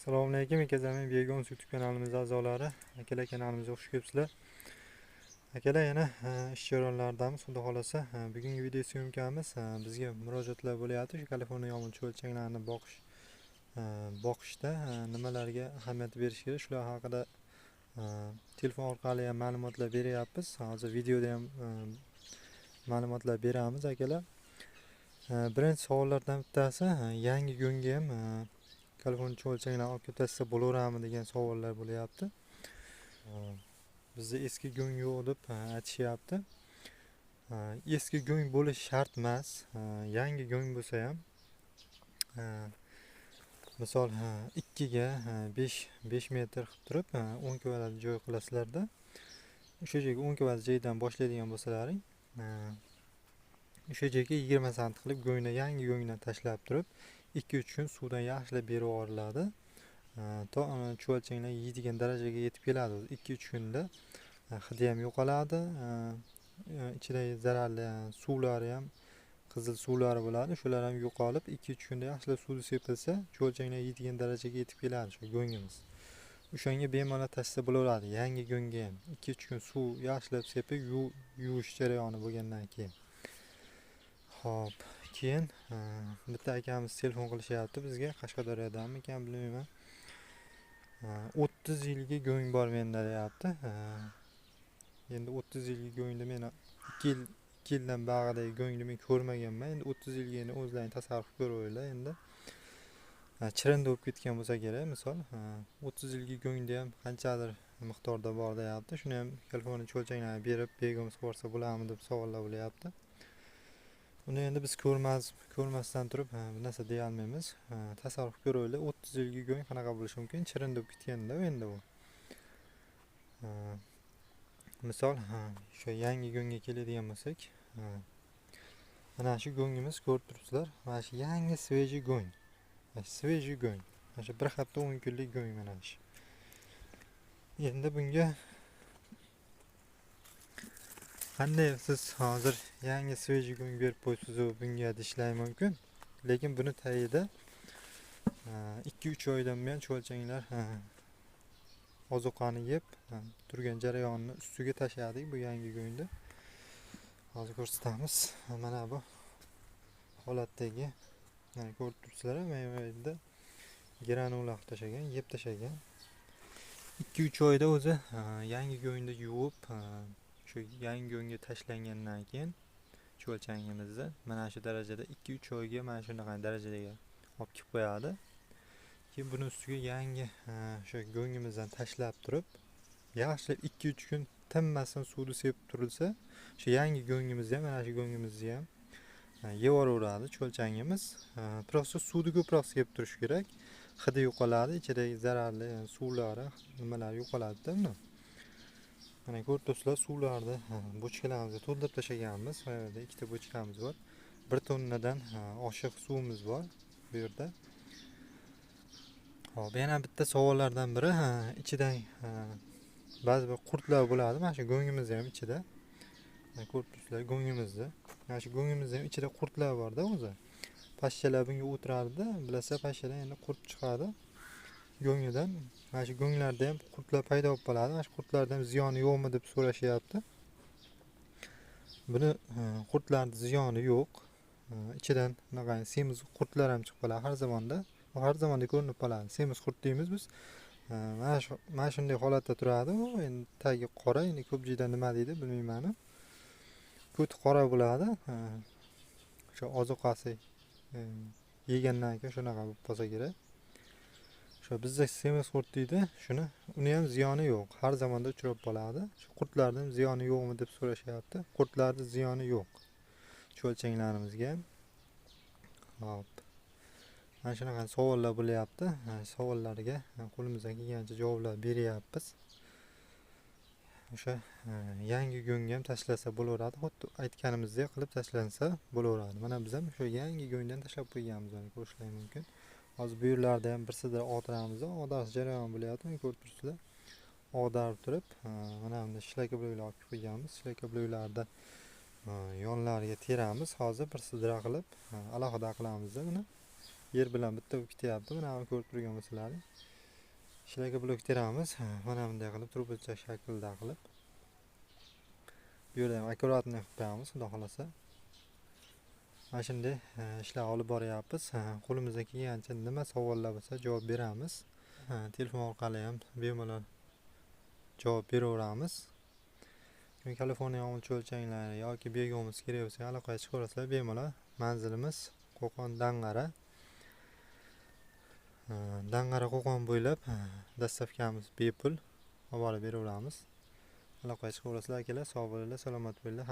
Assalomu alaykum akalar, Begons YouTube kanalimiz a'zolari. Akalar, kanalimizga xush kelibsizlar. Akalar, yana ish jarayonlaridamiz. Xudo xolasa, bugungi video syomkamiz bizga murojaatlar bo'lyapti. Shu Kaliforniya yog'inchi o'lchanglarini boqishda nimalarga ahamiyat berish kerak, shular haqida telefon orqali ham ma'lumotlar beryapmiz. Hozir videoda ham ma'lumotlar beramiz akalar. Birinchi savollardan bittasi, yangi go'ngga ham Kaliforniya o'lchanglarni olib ketsa bo'laveradimi degan savollar bo'lyapti. Bizda eski go'ng yo'q deb aytishyapti. Eski go'ng bo'lish shart emas. Yangi go'ng bo'lsa ham misol 2 ga 5 metr qilib turib 10 kvadrat joy qilasizlarda, o'sha joyga 10 kvadrat joydan boshlaydigan bo'lsalaring, o'sha joyga 20 sm qilib go'ngni yangi go'ngdan tashlab turib 2-3 kun suvdan yaxshilab berib yuboriladi. To chuvalchanglar yeydigan darajaga yetib keladi. 2-3 kunda hidi ham yo'qoladi. Ichidagi zararli suvlari ham, qizil suvlari bo'ladi. Shular ham yo'qolib 2-3 kunda yaxshilab suvni sepilsa, chuvalchanglar yeydigan darajaga yetib keladi shu go'ngimiz. O'shanga bemalol tashsa bo'laveradi. Yangi go'ngga ham 2-3 kun suv yaxshilab sepib yuvish jarayoni bo'lgandan keyin. Xo'p, keyin bitta akamiz telefon qilishyapti bizga, Qashqadaryodanmi ekan bilmayman. 30 yilga go'ng bor menda deyapti. Endi 30 yilga go'ngni men 2 yildan bag'idagi go'ngni men ko'rmaganman. Endi 30 yilga endi o'zlaring tasavvur qilib ko'ringlar. Endi chirindi bo'lib ketgan bo'lsa kerak, misol 30 yilga go'ngda ham qanchadir miqdorda bor deyapti. Shuni ham Kaliforniya cho'lchanglarni berib begimiz ko'rsa bo'ladimi deb savollar bo'lyapti. Uni endi biz ko'rmasdan turib bu narsa deya olmaymiz. Tasavvur qilib ko'ringlar, 30 yilga go'ng qanaqa bo'lishi mumkin? Chirindi bo'lib ketganda endi bu. Misol shu yangi go'ngga keladigan bo'lsak, mana shu go'ngimiz ko'rib turibsizlar. Mana shu yangi sveji go'ng. Sveji go'ng. Mana shu 1 hafta 10 kunlik go'ng mana shu. Endi bunga qanday siz hozir yangi sveji go'ng berib qo'ysiz, bunga ishlar mumkin. Lekin buni tagida 2-3 oydan buyon cho'lchanglar ozuqani yeb turgan jarayonni ustiga tashladik bu yangi go'ngda. Hozir ko'rsatamiz. Mana bu holatdagi, mana ko'rib turibsizlar, mayda granula tashlagan, yeb tashlagan. 2-3 oyda o'zi yangi go'ngda yuvib, shu yangi go'ngga tashlangandan keyin cho'lchangimizni mana shu darajada 2-3 oyga mana shunaqa darajadagi olib kelib qo'yadi. Keyin buni ustiga yangi shu go'ngimizdan tashlab turib, yaxshilab 2-3 kun tinmasdan suvni sepib turilsa, shu yangi go'ngimizni ham, mana shu go'ngimizni ham yevoraveradi cho'lchangimiz. Prosta suvni ko'proq sepib turish kerak. Hidi yo'qoladi, ichidagi zararli suvlari, nimalar yo'qoladi-da buni. Mana ko'rib turibsizlar, suvlarni bochkalarimizga to'ldirib tashlaganmiz. Bu yerda 2 ta bochkamiz bor. 1 tonnadan oshiq suvimiz bor bu yerda. Hop, yana bitta savollardan biri, ichidan ba'zi bir qurtlar bo'ladi. Mana shu go'ngimizda ham ichida. Mana ko'rib turibsizlar, go'ngimizda. Mana shu go'ngimizda ham ichida qurtlar bor-da o'zi. Pashshalar bunga o'tiradi, bilasa pashshadan endi qurt chiqadi go'ngidan. Mana shu go'nglarda ham qurtlar paydo bo'lib qoladi. Mana shu qurtlardan ziyoni yo'qmi deb so'rashyapti. Buni qurtlarning ziyoni yo'q. Ichidan bunaqa semiz qurtlar ham chiqib qoladi har zamonda. Har zamonda ko'rinib qoladi. Semiz qurt deymiz biz. Mana shunday holatda turadi. Endi tagi qora, endi ko'p joyda nima deydi bilmayman. Ko'ti qora bo'ladi. Shu ozuqasi yegandan keyin shunaqa bo'lib qolsa kerak. Shu bizda semiz qurt deydi. Uni ham ziyoni yo'q. Har zamonda uchrab qoladi. Shu qurtlarning ziyoni yo'qmi deb so'rashyapti. Qurtlarning ziyoni yo'q. Cho'lchanglarimizga. Hop. Mana shunaqa savollar bo'lyapti. Savollarga qo'limizdan kelgancha javoblar beryapmiz. O'sha yangi go'ngga ham tashlasa bo'laveradi. Xuddi aytganimizdek qilib tashlansa bo'laveradi. Mana biz ham shu yangi go'ngdan tashlab qo'yganmiz, mana ko'rishingiz mumkin. Hozir bu yerlarda ham bir sidra og'diramizda, og'darish jarayoni bo'lyapti. Mana ko'rib turibsizlar. Og'darib turib, mana bunda shlaka bloklar olib qo'yganmiz. Shlaka bloklarda yonlariga teramiz. Hozir bir sidra qilib alohida qilamiz-da buni. Yer bilan bitta bo'lib ketyapti. Mana ko'rib turgan bo'lsalaring. ishlarga blok teramiz. Mana bunday qilib trubkacha shaklida qilib bu yerda ham akkuratni qilib qo'yamiz, xudo xolasa. Mana shunday ishlar olib boryapmiz. Qo'limizdan kelgancha nima savollar bo'lsa javob beramiz. Telefon orqali ham bemalol javob beraveramiz. Kaliforniya olchi o'lchanglar yoki begimiz kerak bo'lsa aloqaga chiqaverasizlar bemalol. Manzilimiz Qo'qon Dang'ara. Dang'ara Qo'qon bo'ylab dastavkamiz bepul olib borib beraveramiz. Aloqaga chiqaverasizlar akalar. Sog' bo'linglar, salomat bo'linglar.